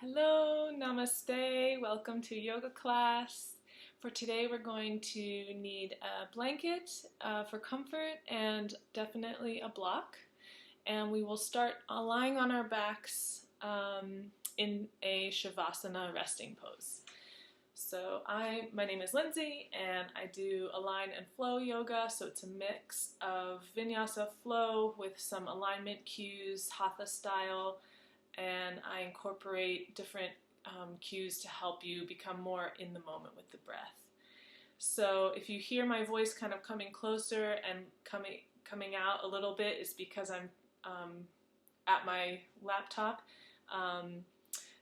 Hello, namaste, welcome to yoga class. For today we're going to need a blanket for comfort and definitely a block. And we will start lying on our backs in a Shavasana resting pose. So my name is Lindsay and I do align and flow yoga. So it's a mix of vinyasa flow with some alignment cues, hatha style, and I incorporate different cues to help you become more in the moment with the breath. So if you hear my voice kind of coming closer and coming out a little bit, it's because I'm at my laptop.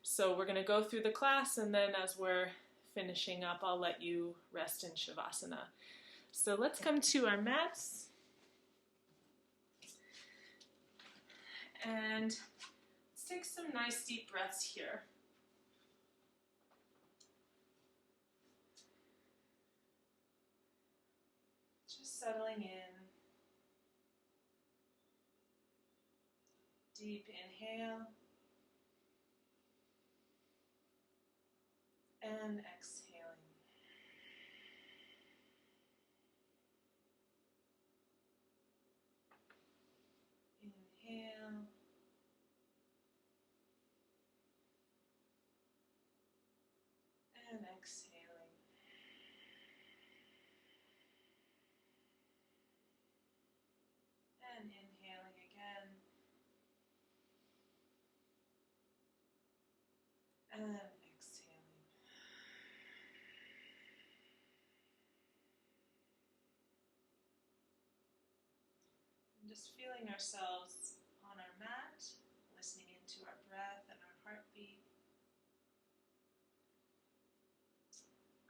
So we're going to go through the class, and then as we're finishing up, I'll let you rest in Shavasana. So let's come to our mats. And let's take some nice deep breaths here. Just settling in. Deep inhale. And exhaling. Inhale. And exhaling. And inhaling again. And exhaling. And just feeling ourselves on our mat, listening into our breath and our heartbeat.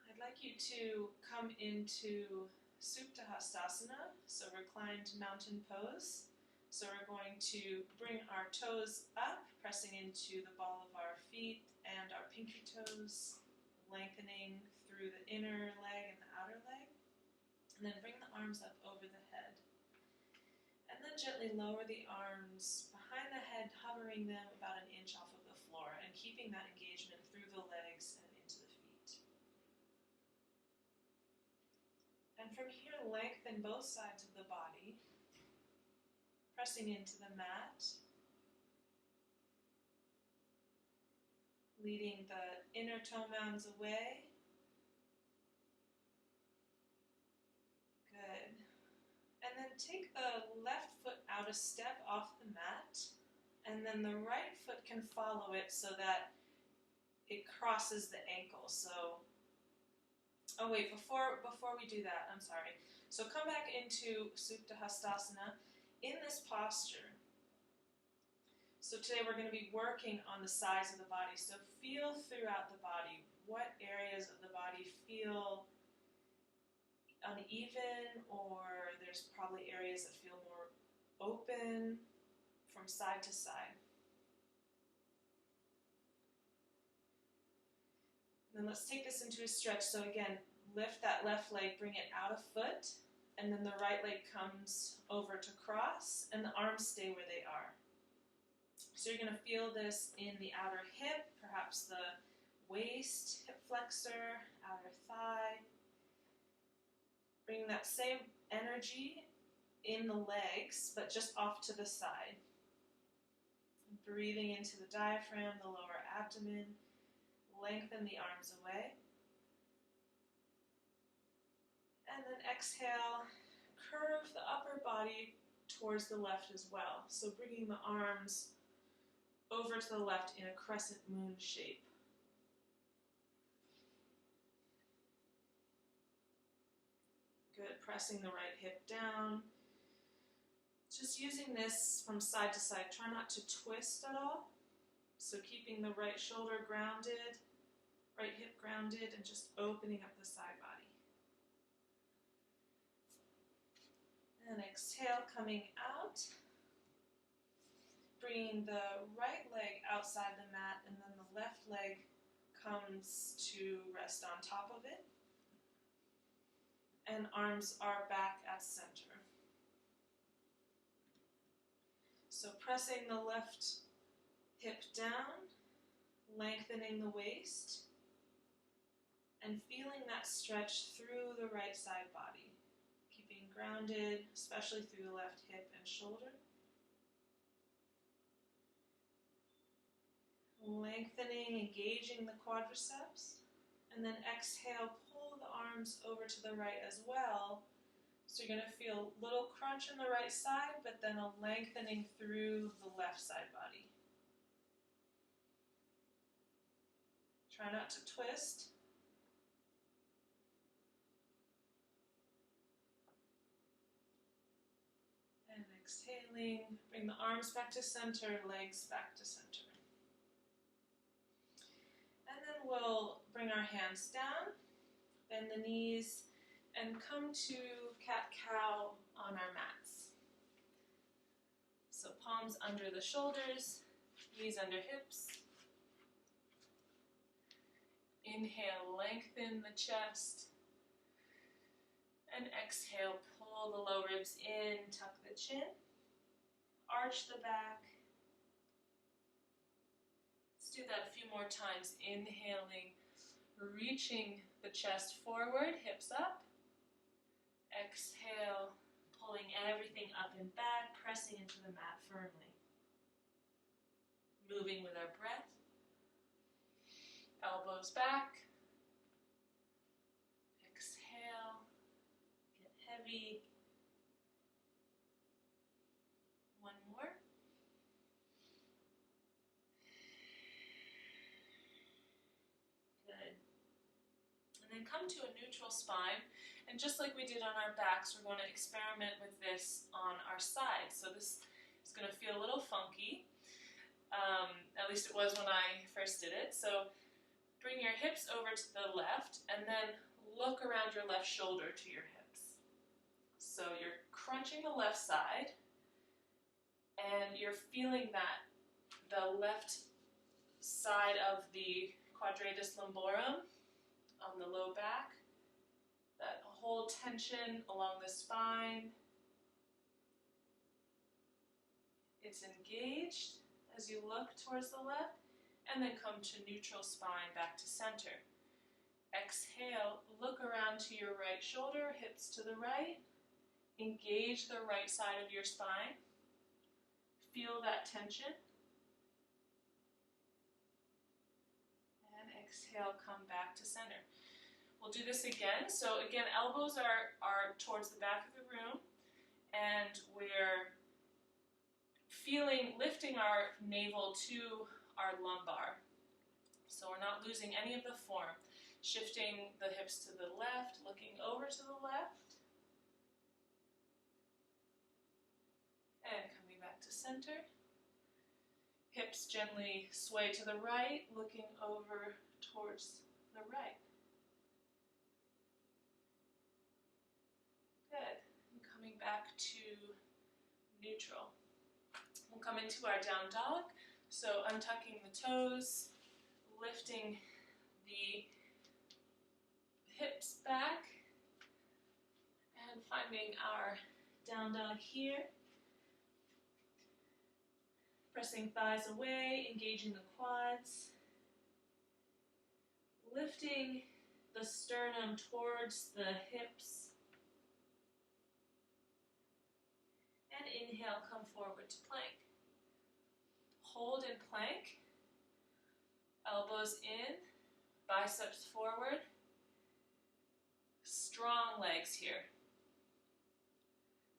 I'd like you to come into Supta Hastasana, so reclined mountain pose. So we're going to bring our toes up, pressing into the ball of our feet and our pinky toes, lengthening through the inner leg and the outer leg. And then bring the arms up over the head. And then gently lower the arms behind the head, hovering them about an inch off of the floor and keeping that engagement through the legs and into the feet. And from here, lengthen both sides of the body, pressing into the mat, leading the inner toe mounds away. Good. And then take the left foot out a step off the mat, and then the right foot can follow it so that it crosses the ankle. So, oh wait, before we do that, I'm sorry. So come back into Supta Hastasana in this posture. So today we're going to be working on the sides of the body. So feel throughout the body. What areas of the body feel uneven, or there's probably areas that feel more open from side to side. Then let's take this into a stretch. So again, lift that left leg, bring it out a foot, and then the right leg comes over to cross, and the arms stay where they are. So you're going to feel this in the outer hip, perhaps the waist, hip flexor, outer thigh. Bringing that same energy in the legs, but just off to the side. Breathing into the diaphragm, the lower abdomen. Lengthen the arms away. And then exhale, curve the upper body towards the left as well. So bringing the arms over to the left in a crescent moon shape. Good, pressing the right hip down. Just using this from side to side. Try not to twist at all. So keeping the right shoulder grounded, right hip grounded, and just opening up the side body. And exhale, coming out. Bringing the right leg outside the mat, and then the left leg comes to rest on top of it. And arms are back at center. So pressing the left hip down, lengthening the waist and feeling that stretch through the right side body, keeping grounded, especially through the left hip and shoulder. Lengthening, engaging the quadriceps, and then exhale, pull the arms over to the right as well. So you're going to feel a little crunch in the right side, but then a lengthening through the left side body. Try not to twist. And exhaling, bring the arms back to center, legs back to center. And then we'll bring our hands down, bend the knees, and come to cat-cow on our mats. So palms under the shoulders, knees under hips. Inhale, lengthen the chest. And exhale, pull the low ribs in, tuck the chin, arch the back. Let's do that a few more times. Inhaling, reaching the chest forward, hips up. Exhale, pulling everything up and back, pressing into the mat firmly. Moving with our breath. Elbows back. Exhale. Get heavy. One more. Good. And then come to a neutral spine. And just like we did on our backs, we're going to experiment with this on our sides. So this is going to feel a little funky. At least it was when I first did it. So bring your hips over to the left and then look around your left shoulder to your hips. So you're crunching the left side and you're feeling that the left side of the quadratus lumborum on the low back, that whole tension along the spine. It's engaged as you look towards the left, and then come to neutral spine back to center. Exhale, look around to your right shoulder, hips to the right. Engage the right side of your spine. Feel that tension. And exhale, come back to center. We'll do this again. So again, elbows are towards the back of the room, and we're lifting our navel to our lumbar. So we're not losing any of the form. Shifting the hips to the left, looking over to the left. And coming back to center. Hips gently sway to the right, looking over towards the right. Good. And coming back to neutral. We'll come into our down dog. So untucking the toes, lifting the hips back, and finding our down dog here. Pressing thighs away, engaging the quads. Lifting the sternum towards the hips. And inhale, come forward to plank. Hold in plank. Elbows in, biceps forward. Strong legs here.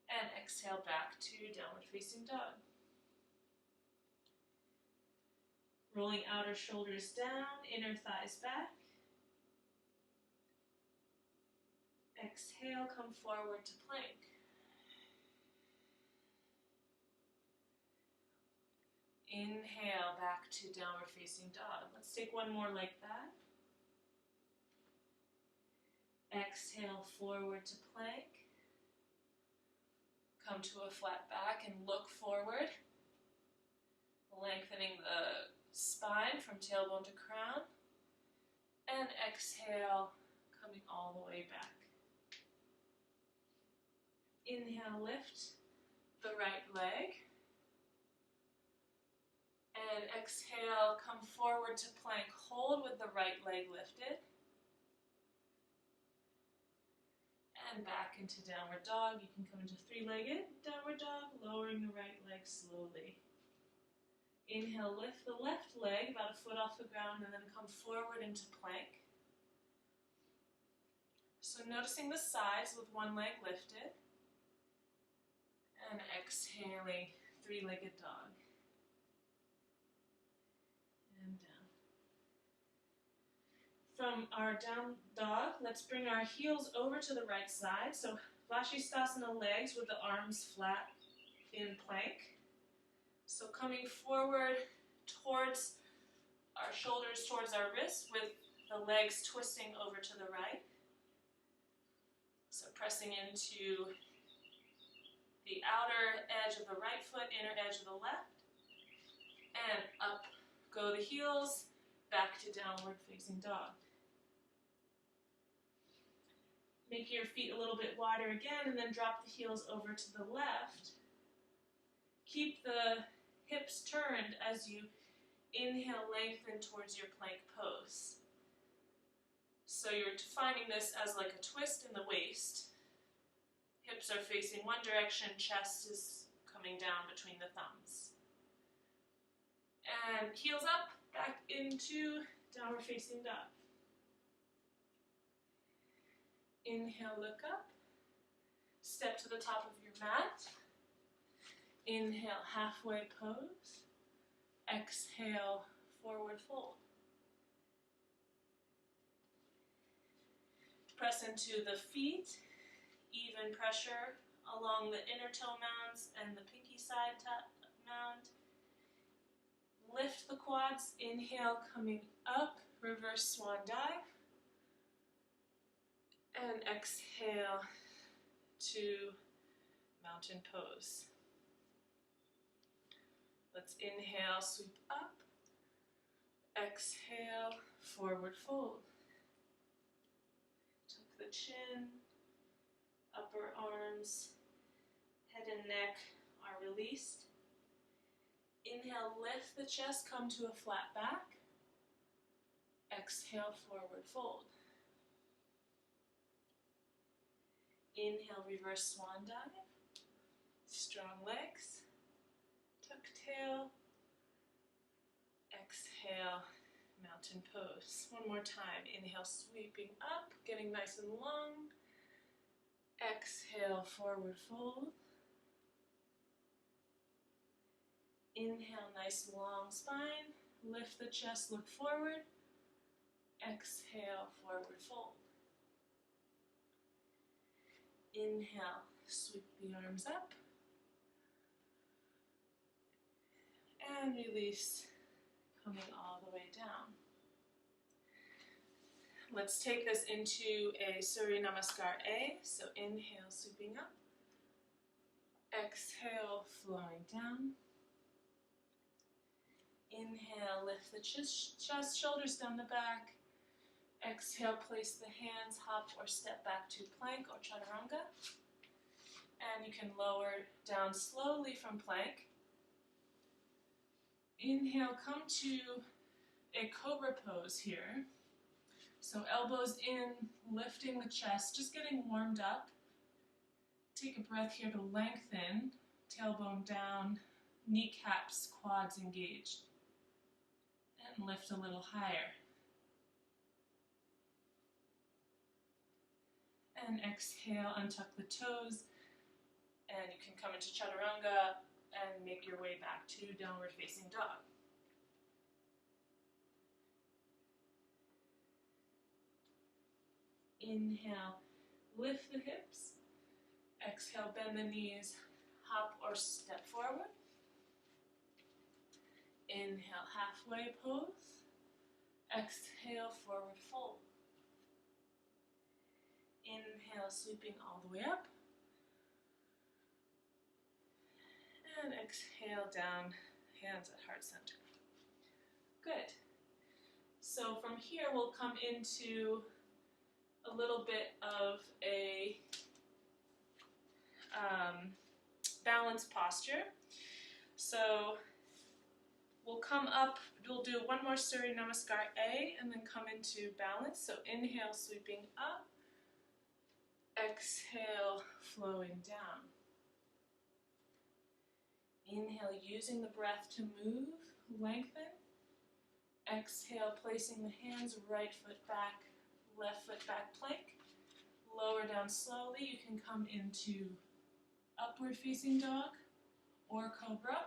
And exhale back to downward facing dog. Rolling outer shoulders down, inner thighs back. Exhale, come forward to plank. Inhale, back to downward facing dog. Let's take one more like that. Exhale, forward to plank. Come to a flat back and look forward. Lengthening the spine from tailbone to crown. And exhale, coming all the way back. Inhale, lift the right leg. And exhale, come forward forward to plank. Hold with the right leg lifted. And back into downward dog. You can come into three-legged downward dog, lowering the right leg slowly. Inhale, lift the left leg about a foot off the ground and then come forward into plank. So noticing the sides with one leg lifted. And exhaling, three-legged dog. And down. From our down dog, let's bring our heels over to the right side. So Vashisthasana legs with the arms flat in plank. So coming forward towards our shoulders, towards our wrists, with the legs twisting over to the right. So pressing into the outer edge of the right foot, inner edge of the left. And up go the heels, back to downward facing dog. Make your feet a little bit wider again, and then drop the heels over to the left. Keep the hips turned as you inhale, lengthen towards your plank pose. So you're defining this as like a twist in the waist. Hips are facing one direction, chest is coming down between the thumbs. And heels up, back into downward facing dog. Inhale, look up. Step to the top of your mat. Inhale, halfway pose. Exhale, forward fold. Press into the feet, even pressure along the inner toe mounds and the pinky side mound. Lift the quads, inhale, coming up, reverse swan dive. And exhale to mountain pose. Let's inhale, sweep up. Exhale, forward fold. Tuck the chin, upper arms, head and neck are released. Inhale, lift the chest, come to a flat back. Exhale, forward fold. Inhale, reverse swan dive. Strong legs. Tuck tail. Exhale, mountain pose. One more time. Inhale, sweeping up, getting nice and long. Exhale, forward fold. Inhale, nice long spine. Lift the chest, look forward. Exhale, forward fold. Inhale, sweep the arms up. And release, coming all the way down. Let's take this into a Surya Namaskar A. So inhale, sweeping up. Exhale, flowing down. Inhale, lift the chest, shoulders down the back. Exhale, place the hands, hop or step back to plank or chaturanga. And you can lower down slowly from plank. Inhale, come to a cobra pose here. So elbows in, lifting the chest, just getting warmed up. Take a breath here to lengthen, tailbone down, kneecaps, quads engaged. And lift a little higher. And exhale, untuck the toes, and you can come into chaturanga and make your way back to downward facing dog. Inhale, lift the hips. Exhale, bend the knees, hop or step forward. Inhale, halfway pose. Exhale, forward fold. Inhale, sweeping all the way up. And exhale down, hands at heart center. Good. So from here we'll come into a little bit of a balanced posture. So We'll come up, we'll do one more Surya Namaskar A and then come into balance. So inhale, sweeping up. Exhale, flowing down. Inhale, using the breath to move, lengthen. Exhale, placing the hands, right foot back, left foot back plank. Lower down slowly. You can come into upward facing dog or cobra.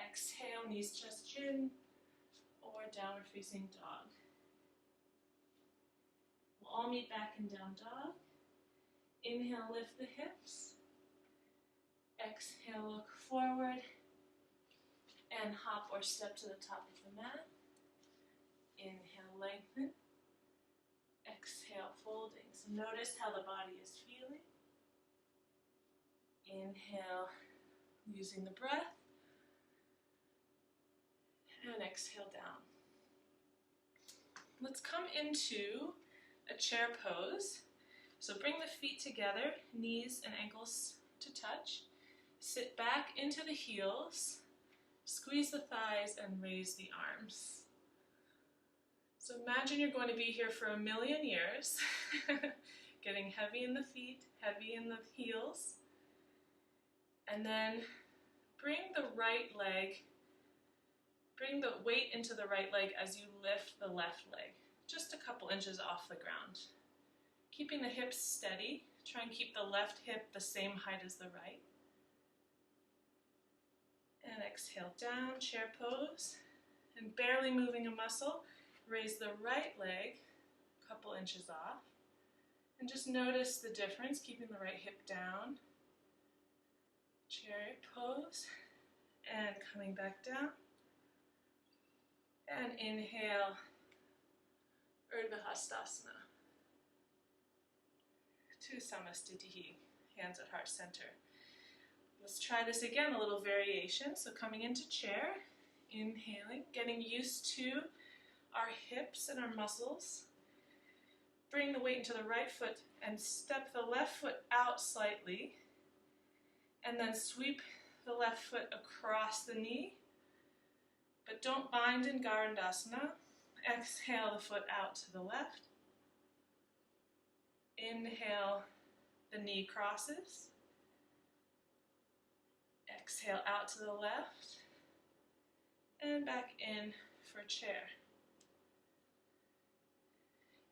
Exhale, knees, chest, chin, or downward facing dog. We'll all meet back in down dog. Inhale, lift the hips. Exhale, look forward and hop or step to the top of the mat. Inhale, lengthen. Exhale, folding. So notice how the body is feeling. Inhale, using the breath. And exhale down. Let's come into a chair pose. So bring the feet together, knees and ankles to touch. Sit back into the heels, squeeze the thighs and raise the arms. So imagine you're going to be here for 1,000,000 years, getting heavy in the feet, heavy in the heels, and then bring the right leg, bring the weight into the right leg as you lift the left leg, just a couple inches off the ground. Keeping the hips steady, try and keep the left hip the same height as the right. And exhale down, chair pose, and barely moving a muscle, raise the right leg a couple inches off, and just notice the difference, keeping the right hip down. Chariot pose, and coming back down. And inhale, Urdhva Hastasana. To Samastitihi, hands at heart center. Let's try this again, a little variation. So coming into chair, inhaling, getting used to our hips and our muscles. Bring the weight into the right foot and step the left foot out slightly. And then sweep the left foot across the knee. But don't bind in Garandasana. Exhale the foot out to the left. Inhale, the knee crosses. Exhale out to the left. And back in for chair.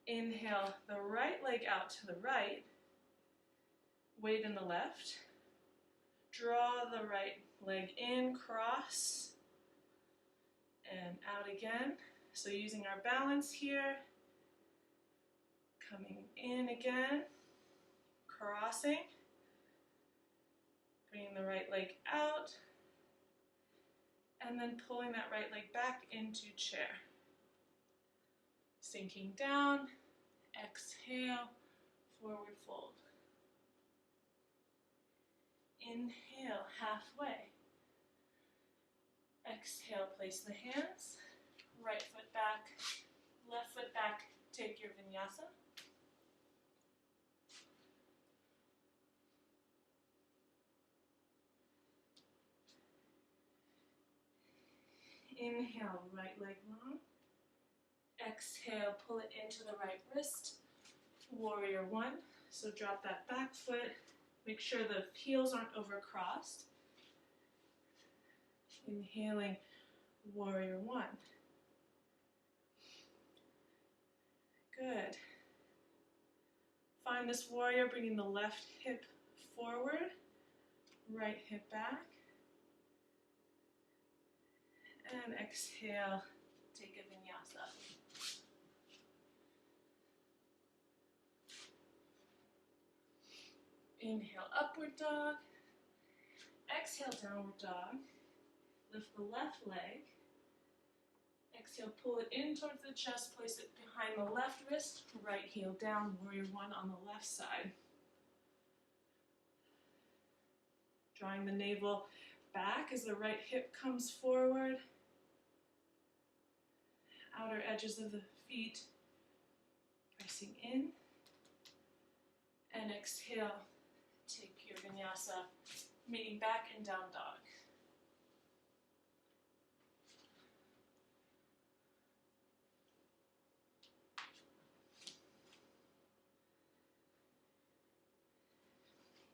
Inhale the right leg out to the right. Weight in the left. Draw the right leg in, cross, and out again. So using our balance here, coming in again, crossing, bringing the right leg out, and then pulling that right leg back into chair. Sinking down, exhale, forward fold. Inhale, halfway. Exhale, place the hands, right foot back, left foot back, take your vinyasa. Inhale, right leg long. Exhale, pull it into the right wrist, warrior one. So drop that back foot, make sure the heels aren't overcrossed. Inhaling, warrior one. Good. Find this warrior, bringing the left hip forward, right hip back. And exhale, take a vinyasa. Inhale, upward dog. Exhale, downward dog. Lift the left leg. Exhale, pull it in towards the chest, place it behind the left wrist, right heel down, warrior one on the left side. Drawing the navel back as the right hip comes forward. Outer edges of the feet pressing in. And exhale, take your vinyasa meaning back and down dog.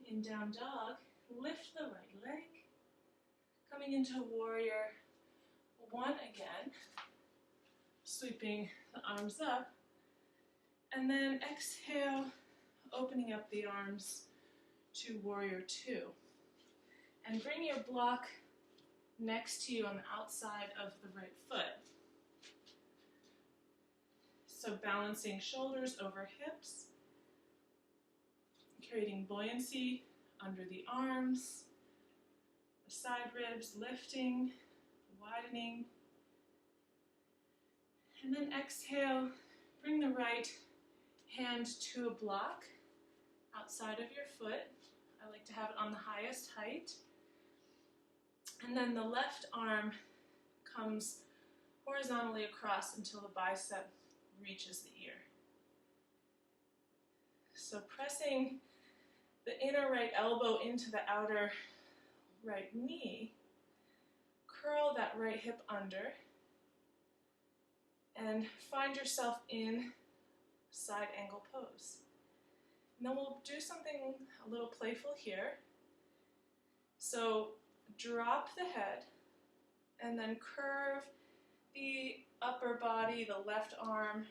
In down dog, lift the right leg, coming into warrior one again, sweeping the arms up, and then exhale, opening up the arms to warrior two. And bring your block next to you on the outside of the right foot. So balancing shoulders over hips, creating buoyancy under the arms, the side ribs lifting, widening. And then exhale, bring the right hand to a block outside of your foot. I like to have it on the highest height. And then the left arm comes horizontally across until the bicep reaches the ear. So pressing the inner right elbow into the outer right knee, curl that right hip under, and find yourself in side angle pose. And then we'll do something a little playful here. So drop the head and then curve the upper body, the left arm,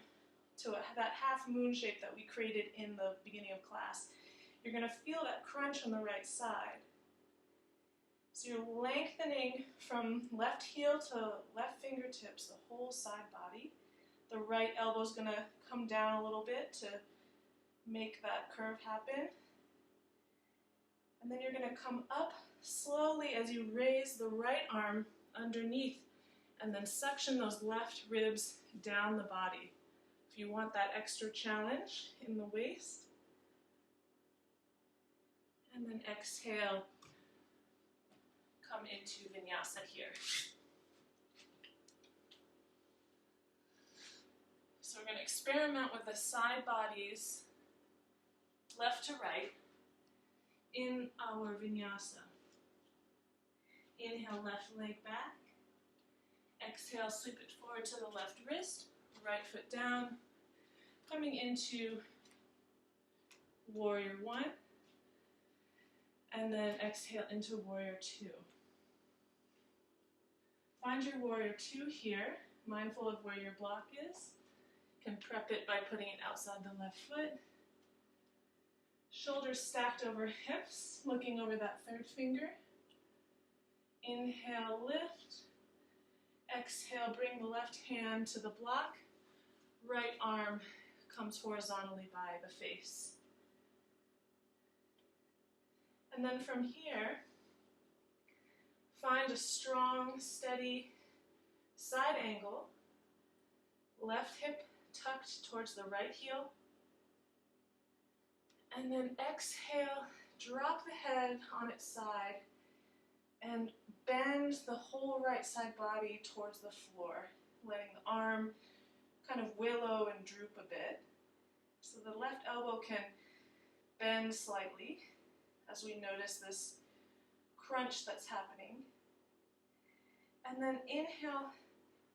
to that half moon shape that we created in the beginning of class. You're going to feel that crunch on the right side. So you're lengthening from left heel to left fingertips, the whole side body. The right elbow is going to come down a little bit to make that curve happen. And then you're going to come up slowly as you raise the right arm underneath and then suction those left ribs down the body. If you want that extra challenge in the waist. And then exhale, come into vinyasa here. So we're going to experiment with the side bodies, left to right, in our vinyasa. Inhale, left leg back. Exhale, sweep it forward to the left wrist, right foot down, coming into warrior one, and then exhale into warrior two. Find your warrior two here, mindful of where your block is. You can prep it by putting it outside the left foot. Shoulders stacked over hips, looking over that third finger. Inhale, lift. Exhale, bring the left hand to the block. Right arm comes horizontally by the face. And then from here, find a strong, steady side angle. Left hip tucked towards the right heel. And then exhale, drop the head on its side and bend the whole right side body towards the floor, letting the arm kind of willow and droop a bit. So the left elbow can bend slightly as we notice this crunch that's happening. And then inhale,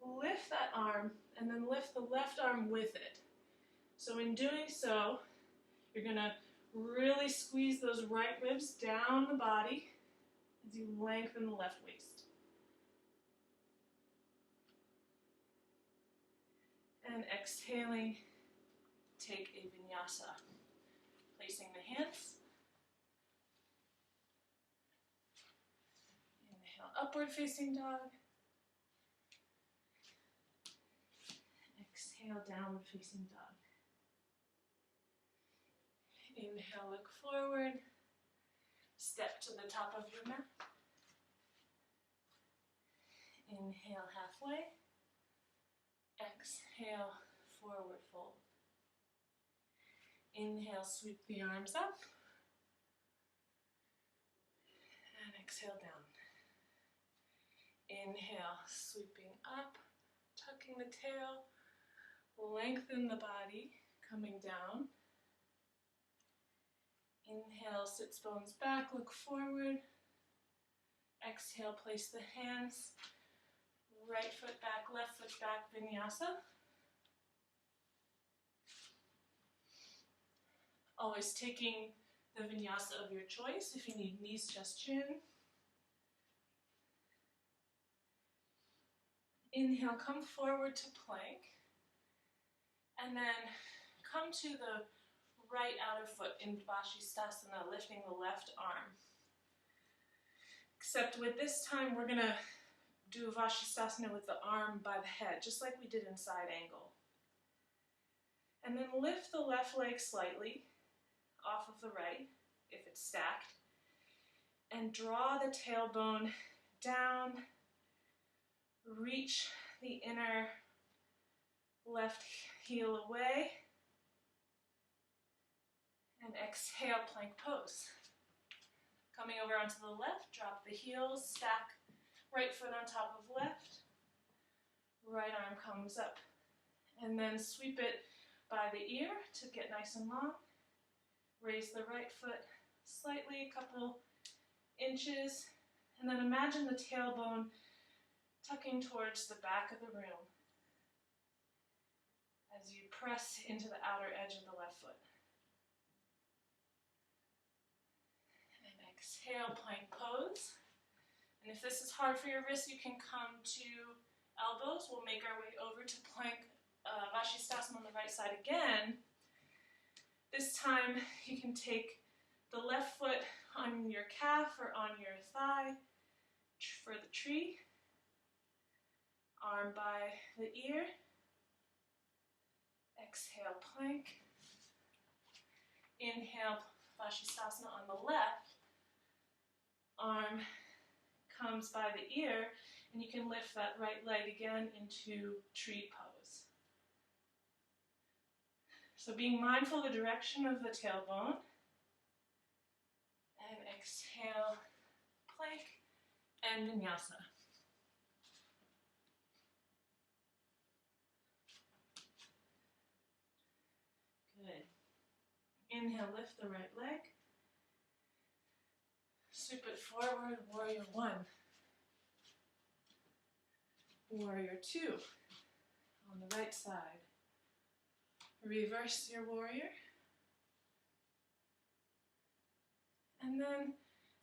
lift that arm, and then lift the left arm with it. So in doing so, you're going to really squeeze those right ribs down the body as you lengthen the left waist. And exhaling, take a vinyasa. Placing the hands. Inhale, upward facing dog. Exhale, downward facing dog. Inhale, look forward. Step to the top of your mat. Inhale, halfway. Exhale, forward fold. Inhale, sweep the arms up. And exhale down. Inhale, sweeping up, tucking the tail. Lengthen the body, coming down. Inhale, sits bones back, look forward. Exhale, place the hands, right foot back, left foot back, vinyasa. Always taking the vinyasa of your choice. If you need knees, just chin. Inhale, come forward to plank. And then come to the right outer foot in Vashisthasana, lifting the left arm. Except with this time, we're going to do Vashisthasana with the arm by the head, just like we did in side angle. And then lift the left leg slightly off of the right, if it's stacked, and draw the tailbone down, reach the inner left heel away, and exhale, plank pose. Coming over onto the left, drop the heels, stack right foot on top of left, right arm comes up, and then sweep it by the ear to get nice and long. Raise the right foot slightly, a couple inches, and then imagine the tailbone tucking towards the back of the room as you press into the outer edge of the left foot. And exhale, plank pose. And if this is hard for your wrists, you can come to elbows. We'll make our way over to plank Vashisthasana on the right side again. This time you can take the left foot on your calf or on your thigh for the tree. Arm by the ear. Exhale, plank. Inhale, Vashisthasana on the left. Arm comes by the ear, and you can lift that right leg again into tree pose. So being mindful of the direction of the tailbone. And exhale, plank, and vinyasa. Good. Inhale, lift the right leg. Sweep it forward, warrior one. Warrior two on the right side. Reverse your warrior. And then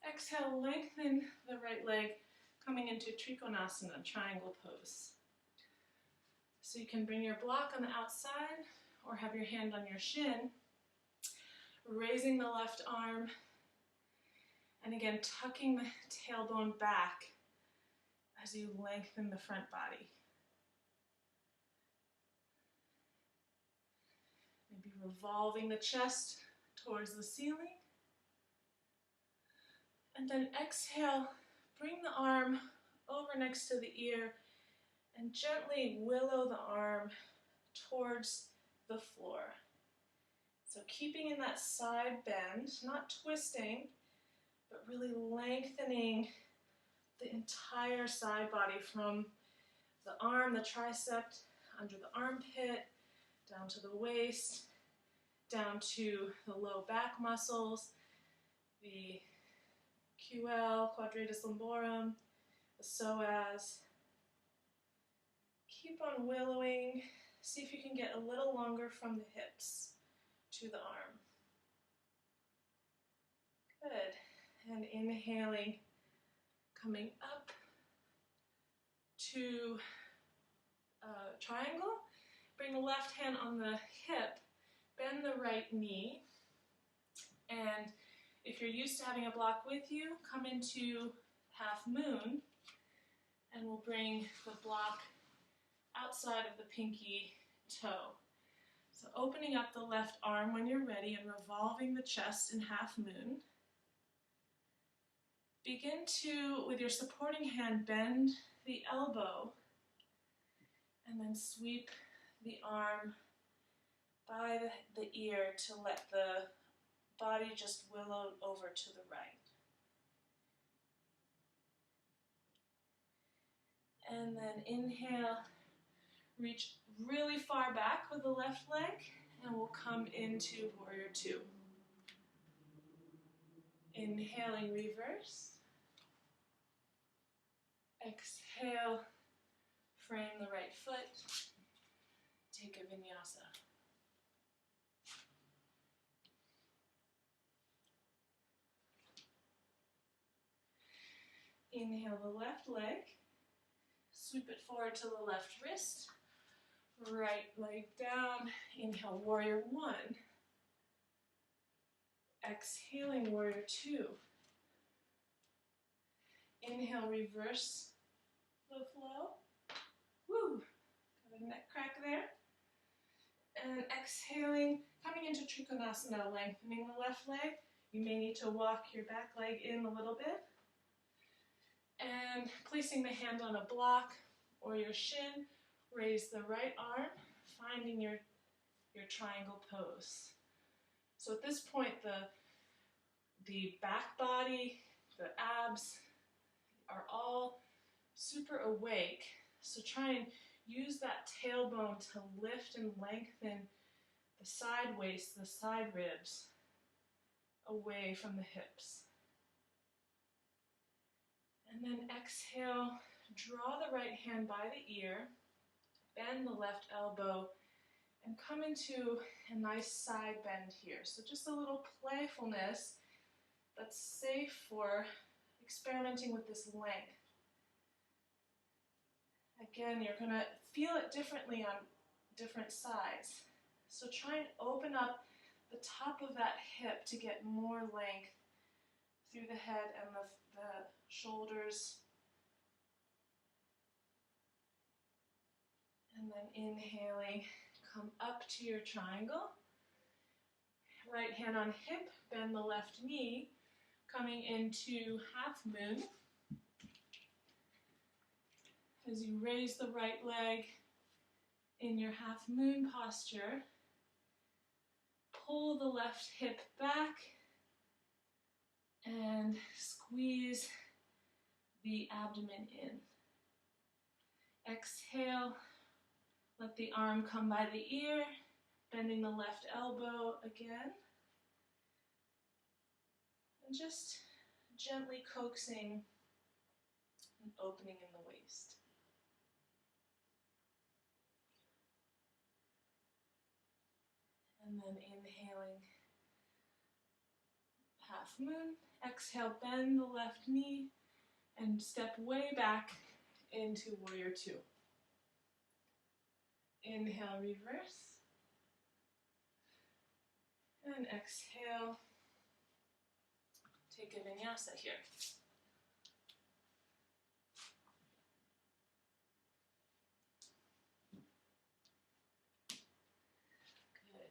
exhale, lengthen the right leg, coming into Trikonasana, triangle pose. So you can bring your block on the outside or have your hand on your shin, raising the left arm, and again, tucking the tailbone back as you lengthen the front body. Maybe revolving the chest towards the ceiling. And then exhale, bring the arm over next to the ear and gently willow the arm towards the floor. So keeping in that side bend, not twisting, but really lengthening the entire side body from the arm, the tricep, under the armpit, down to the waist, down to the low back muscles, the QL, quadratus lumborum, the psoas. Keep on willowing. See if you can get a little longer from the hips to the arm. Good. And inhaling, coming up to triangle. Bring the left hand on the hip, bend the right knee, and if you're used to having a block with you, come into half moon, and we'll bring the block outside of the pinky toe. So opening up the left arm when you're ready and revolving the chest in half moon. Begin to, with your supporting hand, bend the elbow and then sweep the arm by the ear to let the body just willow over to the right. And then inhale, reach really far back with the left leg, and we'll come into warrior two. Inhaling, reverse. Exhale, frame the right foot, take a vinyasa. Inhale the left leg, sweep it forward to the left wrist, right leg down, inhale warrior one, exhaling warrior two, inhale reverse the flow, woo, got a neck crack there, and exhaling, coming into Trikonasana, lengthening the left leg, you may need to walk your back leg in a little bit, and placing the hand on a block or your shin, raise the right arm, finding your triangle pose. So at this point, the back body, the abs are all super awake. So try and use that tailbone to lift and lengthen the side waist, the side ribs, away from the hips. And then exhale, draw the right hand by the ear, bend the left elbow, and come into a nice side bend here. So just a little playfulness that's safe for experimenting with this length. Again, you're going to feel it differently on different sides. So try and open up the top of that hip to get more length through the head and the shoulders. And then inhaling, come up to your triangle. Right hand on hip, bend the left knee, coming into half moon. As you raise the right leg in your half moon posture, pull the left hip back and squeeze the abdomen in. Exhale, let the arm come by the ear, bending the left elbow again. And just gently coaxing and opening in the waist. And then inhaling, half moon. Exhale, bend the left knee and step way back into warrior two. Inhale, reverse. And exhale, take a vinyasa here. Good.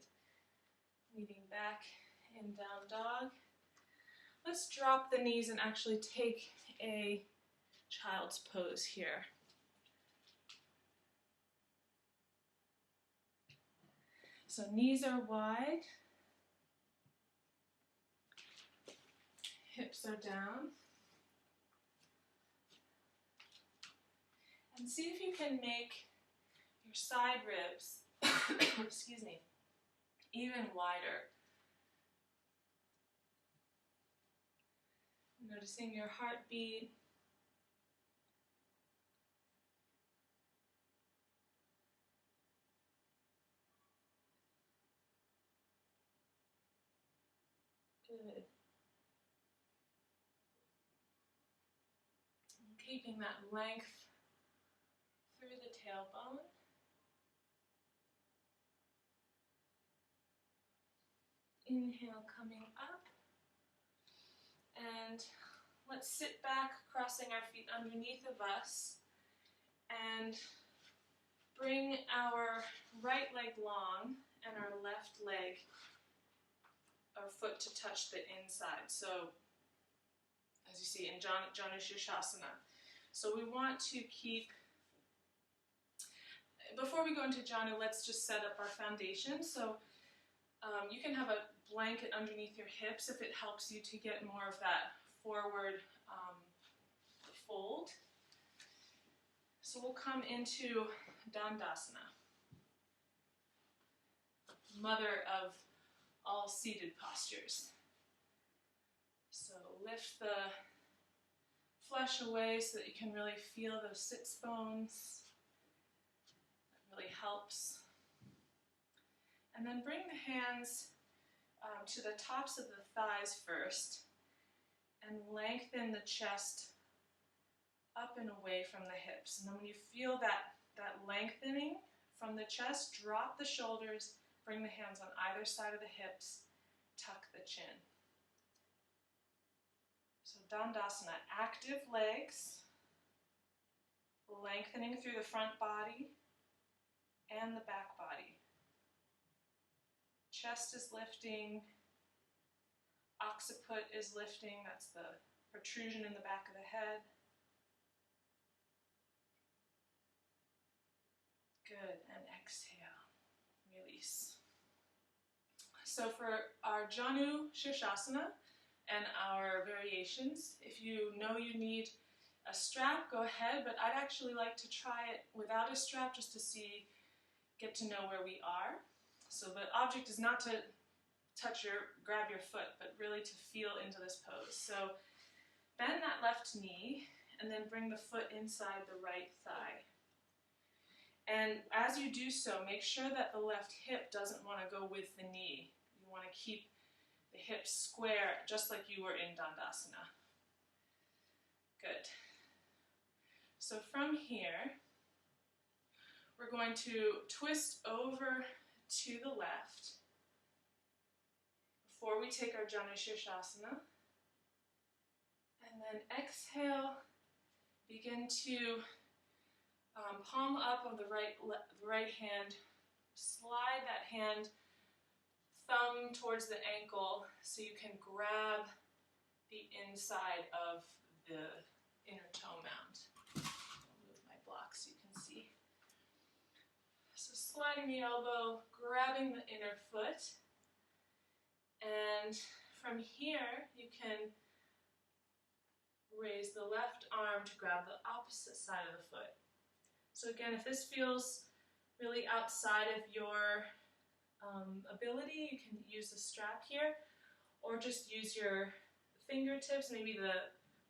Leaning back in down dog. Let's drop the knees and actually take a child's pose here. So knees are wide, hips are down, and see if you can make your side ribs, excuse me, even wider. Noticing your heartbeat. Good. And keeping that length through the tailbone. Inhale, coming up. And let's sit back, crossing our feet underneath of us, and bring our right leg long and our left leg, our foot to touch the inside. So, as you see in Janu Shirshasana. So we want to keep, before we go into Janu, let's just set up our foundation. So you can have a blanket underneath your hips if it helps you to get more of that forward fold. So we'll come into Dandasana, mother of all seated postures. So lift the flesh away so that you can really feel those sits bones. That really helps. And then bring the hands to the tops of the thighs first and lengthen the chest up and away from the hips. And then when you feel that lengthening from the chest, drop the shoulders, bring the hands on either side of the hips, tuck the chin. So Dandasana, active legs, lengthening through the front body and the back body. Chest is lifting, occiput is lifting, that's the protrusion in the back of the head. Good, and exhale, release. So for our Janu Shirshasana and our variations, if you know you need a strap, go ahead, but I'd actually like to try it without a strap just to get to know where we are. So the object is not to grab your foot, but really to feel into this pose. So bend that left knee and then bring the foot inside the right thigh. And as you do so, make sure that the left hip doesn't want to go with the knee. You want to keep the hips square, just like you were in Dandasana. Good. So from here, we're going to twist over to the left before we take our Janu Shirshasana. And then exhale, begin to palm up on the right hand, slide that hand, thumb towards the ankle so you can grab the inside of the inner toe mound. I'll move my block so you can see. So sliding the elbow, grabbing the inner foot, and from here you can raise the left arm to grab the opposite side of the foot. So again, if this feels really outside of your ability, you can use a strap here, or just use your fingertips. Maybe the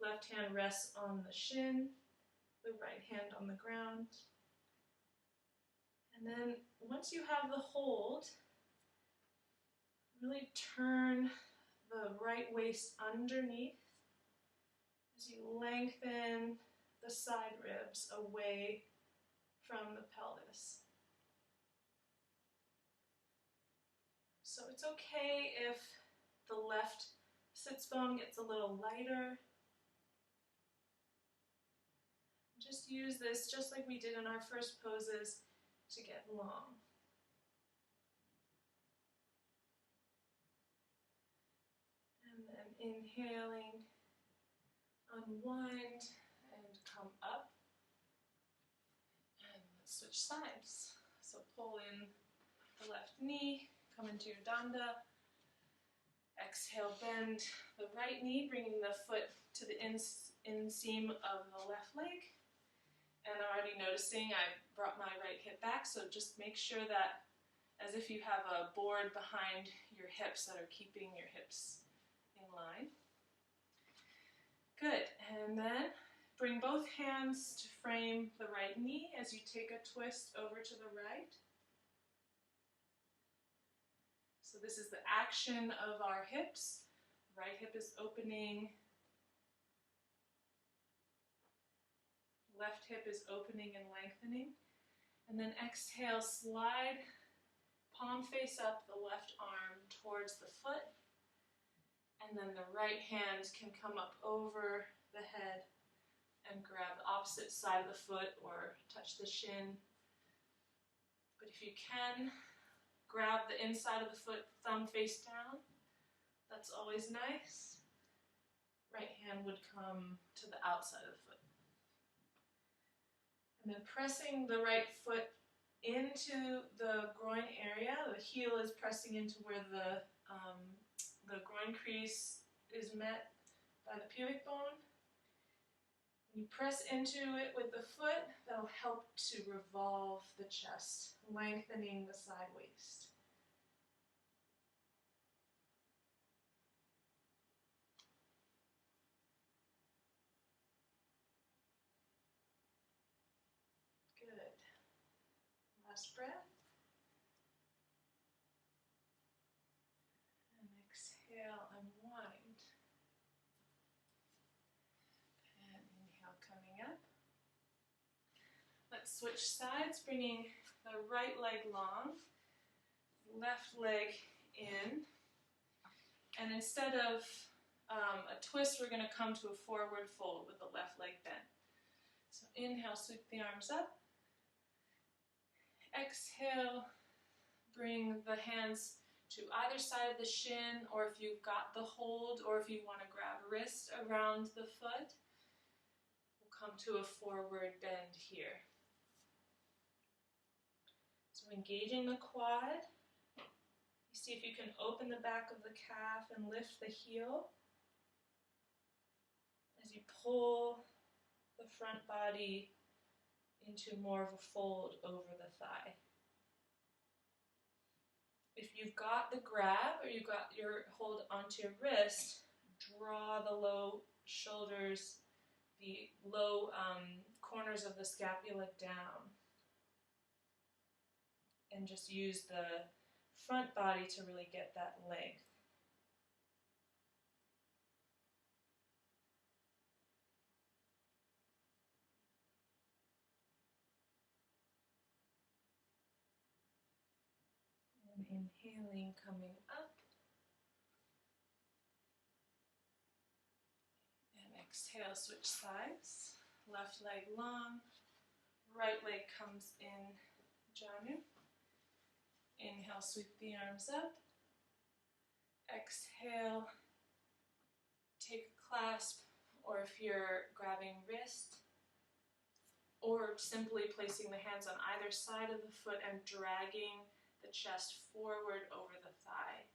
left hand rests on the shin, the right hand on the ground. And then once you have the hold, really turn the right waist underneath as you lengthen the side ribs away from the pelvis. So it's okay if the left sits bone gets a little lighter. Just use this, just like we did in our first poses, to get long. And then inhaling, unwind, and come up. And let's switch sides. So pull in the left knee, come into your Danda. Exhale, bend the right knee, bringing the foot to the inseam of the left leg. And already noticing I brought my right hip back, so just make sure that as if you have a board behind your hips that are keeping your hips in line. Good, and then bring both hands to frame the right knee as you take a twist over to the right. So this is the action of our hips. Right hip is opening. Left hip is opening and lengthening. And then exhale, slide, palm face up, the left arm towards the foot. And then the right hand can come up over the head and grab the opposite side of the foot or touch the shin. But if you can, grab the inside of the foot, thumb face down. That's always nice. Right hand would come to the outside of the foot. And then pressing the right foot into the groin area. The heel is pressing into where the groin crease is met by the pubic bone. You press into it with the foot, that'll help to revolve the chest, lengthening the side waist. Last breath. And exhale, unwind. And inhale, coming up. Let's switch sides, bringing the right leg long, left leg in. And instead of a twist, we're going to come to a forward fold with the left leg bent. So inhale, sweep the arms up. Exhale, bring the hands to either side of the shin, or if you've got the hold, or if you want to grab wrist around the foot, we'll come to a forward bend here. So engaging the quad. You see if you can open the back of the calf and lift the heel as you pull the front body into more of a fold over the thigh. If you've got the grab or you've got your hold onto your wrist, draw the low shoulders, the low corners of the scapula down. And just use the front body to really get that length. And inhaling, coming up. And exhale, switch sides. Left leg long, right leg comes in, Janu. Inhale, sweep the arms up. Exhale, take a clasp, or if you're grabbing wrist, or simply placing the hands on either side of the foot and dragging the chest forward over the thigh.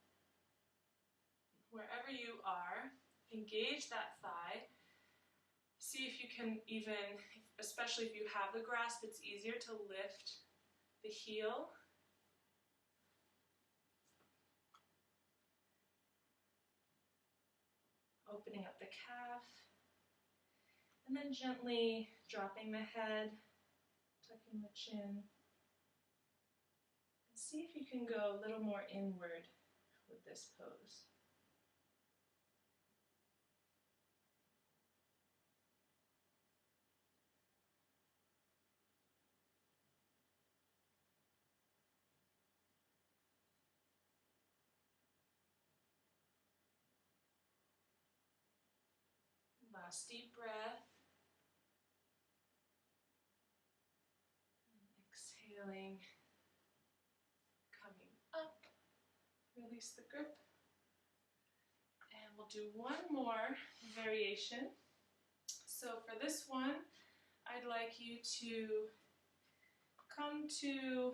Wherever you are, engage that thigh. See if you can even, especially if you have the grasp, it's easier to lift the heel. Opening up the calf. And then gently dropping the head, tucking the chin. And see if you can go a little more inward with this pose. Last deep breath. Exhaling, coming up. Release the grip. And we'll do one more variation. So for this one, I'd like you to come to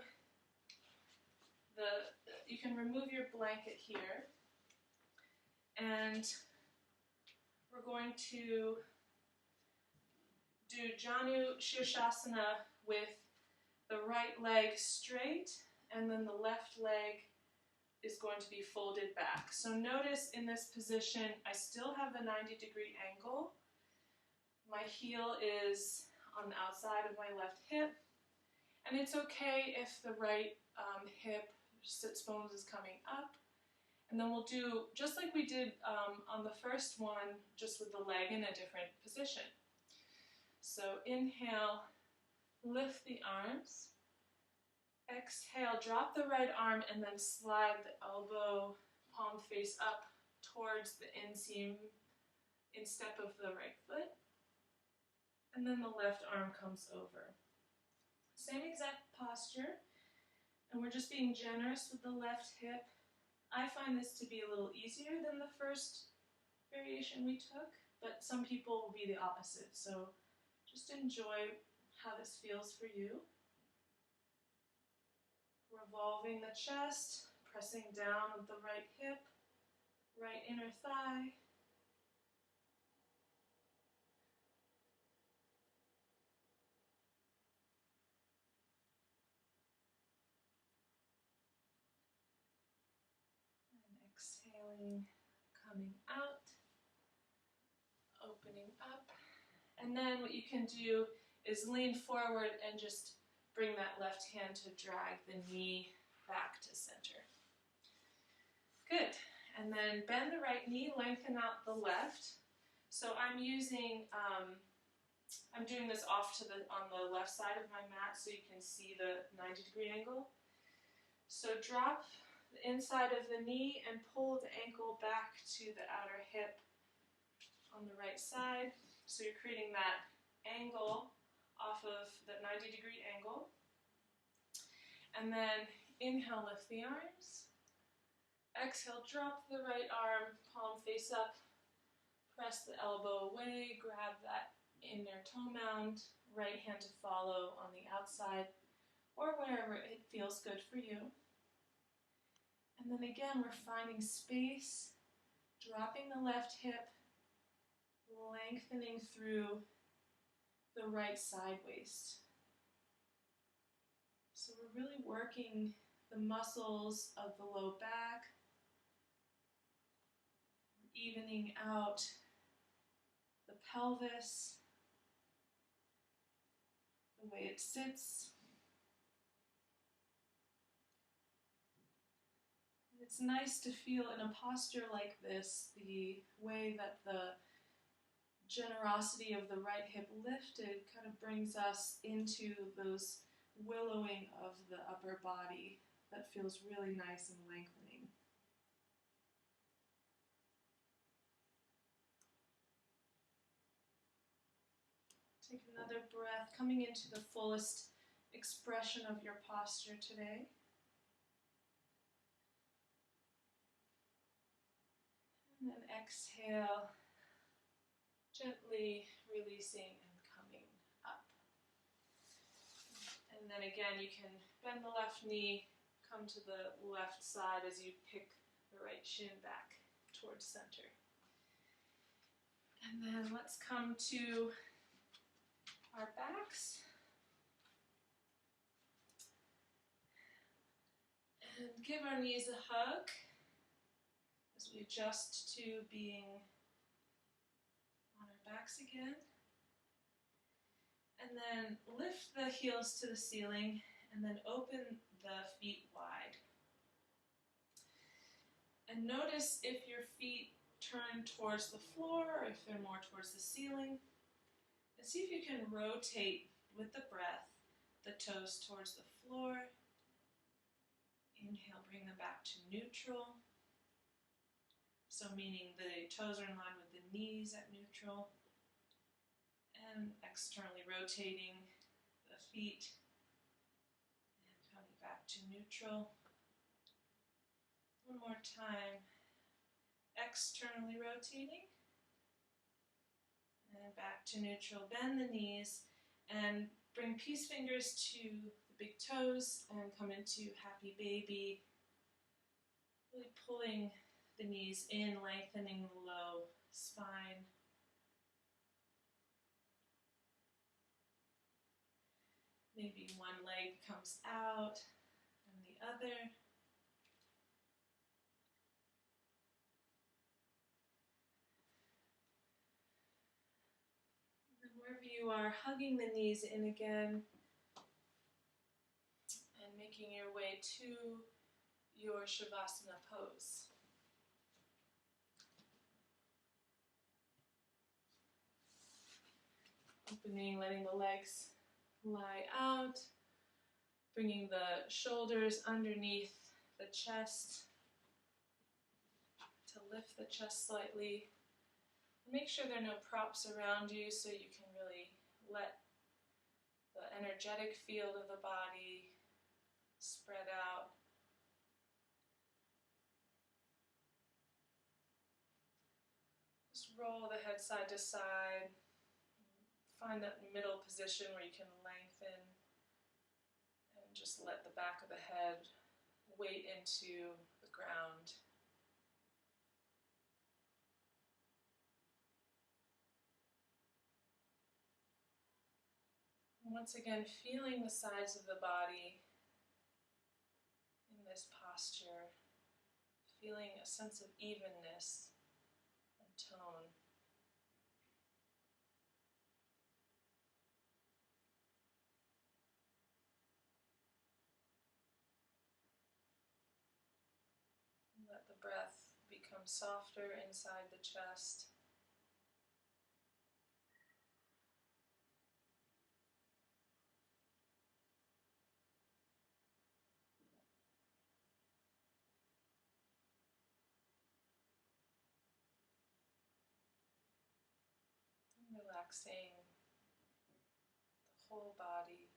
you can remove your blanket here. And we're going to do Janu Shirshasana with the right leg straight, and then the left leg is going to be folded back. So notice in this position, I still have the 90-degree angle. My heel is on the outside of my left hip, and it's okay if the right hip, sits bones, is coming up. And then we'll do, just like we did on the first one, just with the leg in a different position. So inhale, lift the arms. Exhale, drop the right arm and then slide the elbow, palm face up towards the inseam, instep of the right foot. And then the left arm comes over. Same exact posture. And we're just being generous with the left hip. I find this to be a little easier than the first variation we took, but some people will be the opposite. So just enjoy how this feels for you. Revolving the chest, pressing down with the right hip, right inner thigh. Exhaling, coming out, opening up. And then what you can do is lean forward and just bring that left hand to drag the knee back to center. Good. And then bend the right knee, lengthen out the left. So I'm using, I'm doing this off to on the left side of my mat so you can see the 90-degree angle. So drop the inside of the knee and pull the ankle back to the outer hip on the right side. So you're creating that angle off of the 90-degree angle. And then inhale, lift the arms. Exhale, drop the right arm, palm face up. Press the elbow away, grab that inner toe mound, right hand to follow on the outside or wherever it feels good for you. And then again, we're finding space, dropping the left hip, lengthening through the right side waist. So we're really working the muscles of the low back, evening out the pelvis, the way it sits. It's nice to feel in a posture like this, the way that the generosity of the right hip lifted kind of brings us into those willowing of the upper body that feels really nice and lengthening. Take another breath, coming into the fullest expression of your posture today. And then exhale, gently releasing and coming up. And then again, you can bend the left knee, come to the left side as you pick the right shin back towards center. And then let's come to our backs. And give our knees a hug as we adjust to being on our backs again. And then lift the heels to the ceiling and then open the feet wide. And notice if your feet turn towards the floor or if they're more towards the ceiling. And see if you can rotate with the breath the toes towards the floor. Inhale, bring them back to neutral. So meaning the toes are in line with the knees at neutral. And externally rotating the feet and coming back to neutral. One more time. Externally rotating and back to neutral. Bend the knees and bring peace fingers to the big toes and come into happy baby. Really pulling the knees in, lengthening the low spine. Maybe one leg comes out and the other. And wherever you are, hugging the knees in again and making your way to your Shavasana pose. Opening, letting the legs lie out, bringing the shoulders underneath the chest to lift the chest slightly. Make sure there are no props around you so you can really let the energetic field of the body spread out. Just roll the head side to side. Find that middle position where you can lengthen and just let the back of the head weight into the ground. And once again, feeling the sides of the body in this posture, feeling a sense of evenness and tone. become softer inside the chest. Relaxing the whole body.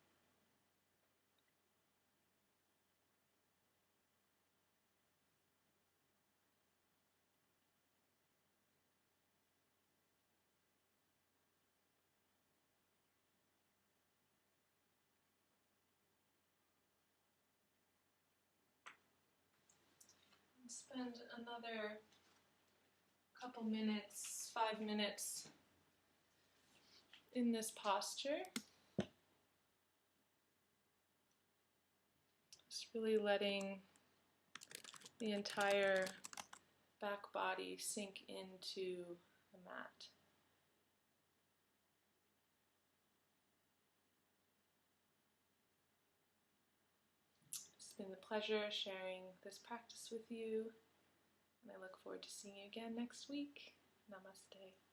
And spend another couple minutes, 5 minutes in this posture. Just really letting the entire back body sink into the mat. It's been a pleasure sharing this practice with you, and I look forward to seeing you again next week. Namaste.